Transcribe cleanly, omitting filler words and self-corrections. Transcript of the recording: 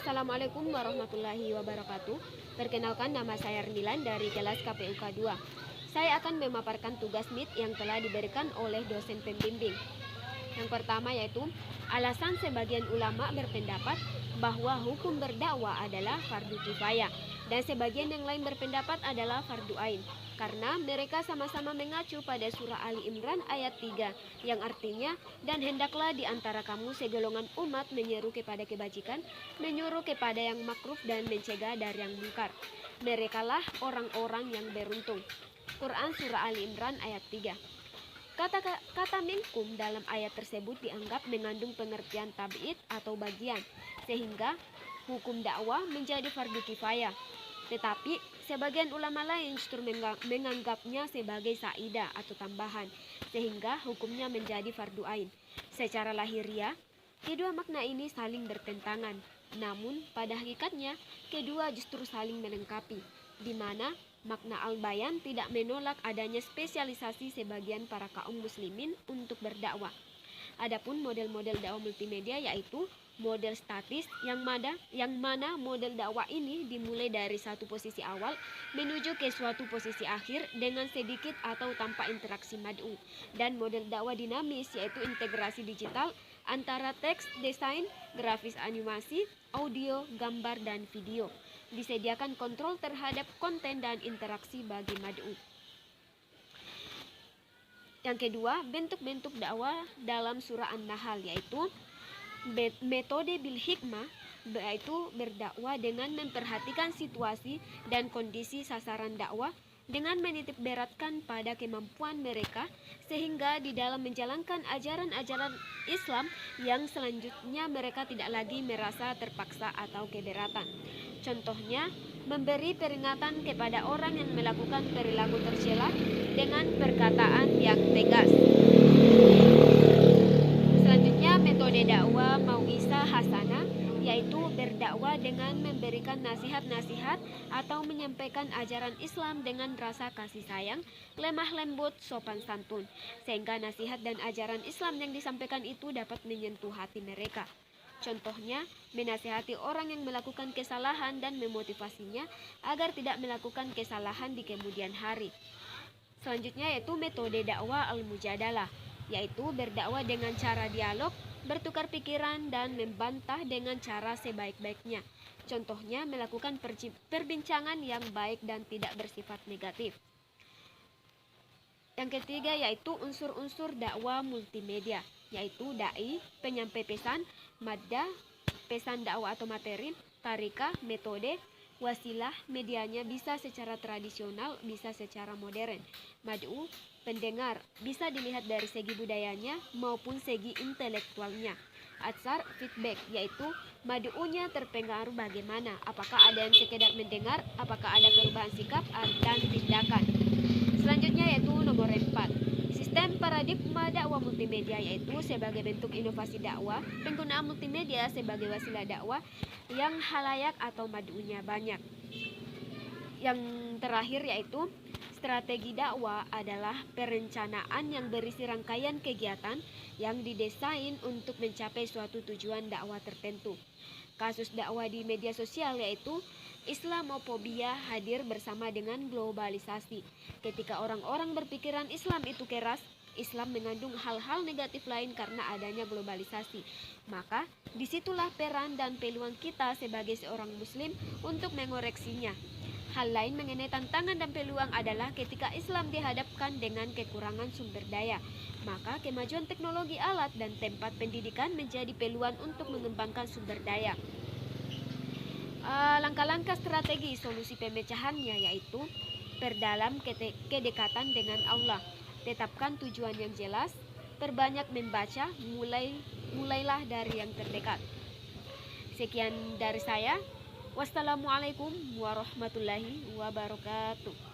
Assalamualaikum warahmatullahi wabarakatuh. Perkenalkan, nama saya Ernilan dari kelas KPUK 2. Saya akan memaparkan tugas MIT yang telah diberikan oleh dosen pembimbing. Yang pertama yaitu alasan sebagian ulama berpendapat bahwa hukum berdakwah adalah fardu kifayah dan sebagian yang lain berpendapat adalah fardu ain, karena mereka sama-sama mengacu pada surah Ali Imran ayat 3 yang artinya, dan hendaklah di antara kamu segolongan umat menyeru kepada kebajikan, menyuruh kepada yang makruf dan mencegah dari yang mungkar. Merekalah orang-orang yang beruntung. Quran surah Ali Imran ayat 3. Kata minkum dalam ayat tersebut dianggap mengandung pengertian tab'id atau bagian, sehingga hukum dakwah menjadi fardu kifayah. Tetapi sebagian ulama lain justru menganggapnya sebagai saidah atau tambahan, sehingga hukumnya menjadi fardu ain. Secara lahiriah, kedua makna ini saling bertentangan, namun pada hakikatnya kedua justru saling melengkapi, di mana makna al-bayan tidak menolak adanya spesialisasi sebagian para kaum muslimin untuk berdakwah. Adapun model-model dakwah multimedia yaitu model statis yang mana model dakwah ini dimulai dari satu posisi awal menuju ke suatu posisi akhir dengan sedikit atau tanpa interaksi mad'u, dan model dakwah dinamis yaitu integrasi digital antara teks, desain, grafis animasi, audio, gambar, dan video. Disediakan kontrol terhadap konten dan interaksi bagi mad'u. Yang kedua, bentuk-bentuk dakwah dalam surah An-Nahl yaitu metode bil hikmah, yaitu berdakwah dengan memperhatikan situasi dan kondisi sasaran dakwah dengan menitik beratkan pada kemampuan mereka, sehingga di dalam menjalankan ajaran-ajaran Islam yang selanjutnya mereka tidak lagi merasa terpaksa atau keberatan. Contohnya, memberi peringatan kepada orang yang melakukan perilaku tercela dengan perkataan yang tegas. Selanjutnya, metode dakwah mau'izah hasanah, yaitu berdakwah dengan memberikan nasihat-nasihat atau menyampaikan ajaran Islam dengan rasa kasih sayang, lemah lembut, sopan santun, sehingga nasihat dan ajaran Islam yang disampaikan itu dapat menyentuh hati mereka. Contohnya, menasihati orang yang melakukan kesalahan dan memotivasinya agar tidak melakukan kesalahan di kemudian hari. Selanjutnya yaitu metode dakwah al-mujadalah, yaitu berdakwah dengan cara dialog, bertukar pikiran, dan membantah dengan cara sebaik-baiknya. Contohnya melakukan perbincangan yang baik dan tidak bersifat negatif. Yang ketiga yaitu unsur-unsur dakwah multimedia, yaitu dai, penyampai pesan, maddah, pesan dakwah atau materi, tarikah, metode, wasilah, medianya bisa secara tradisional, bisa secara modern, mad'u, pendengar, bisa dilihat dari segi budayanya maupun segi intelektualnya. Atsar, feedback, yaitu mad'unya terpengaruh bagaimana, apakah ada yang sekedar mendengar, apakah ada perubahan sikap dan tindakan. Selanjutnya yaitu nomor 4, sistem paradigma dakwah multimedia, yaitu sebagai bentuk inovasi dakwah, penggunaan multimedia sebagai wasilah dakwah yang halayak atau mad'unya banyak. Yang terakhir yaitu strategi dakwah adalah perencanaan yang berisi rangkaian kegiatan yang didesain untuk mencapai suatu tujuan dakwah tertentu. Kasus dakwah di media sosial yaitu Islamofobia hadir bersama dengan globalisasi. Ketika orang-orang berpikiran Islam itu keras, Islam mengandung hal-hal negatif lain karena adanya globalisasi. Maka disitulah peran dan peluang kita sebagai seorang muslim untuk mengoreksinya. Hal lain mengenai tantangan dan peluang adalah ketika Islam dihadapkan dengan kekurangan sumber daya, maka kemajuan teknologi alat dan tempat pendidikan menjadi peluang untuk mengembangkan sumber daya. Langkah-langkah strategi solusi pemecahannya yaitu perdalam kedekatan dengan Allah, tetapkan tujuan yang jelas, perbanyak membaca, mulailah dari yang terdekat. Sekian dari saya. Wassalamualaikum warahmatullahi wabarakatuh.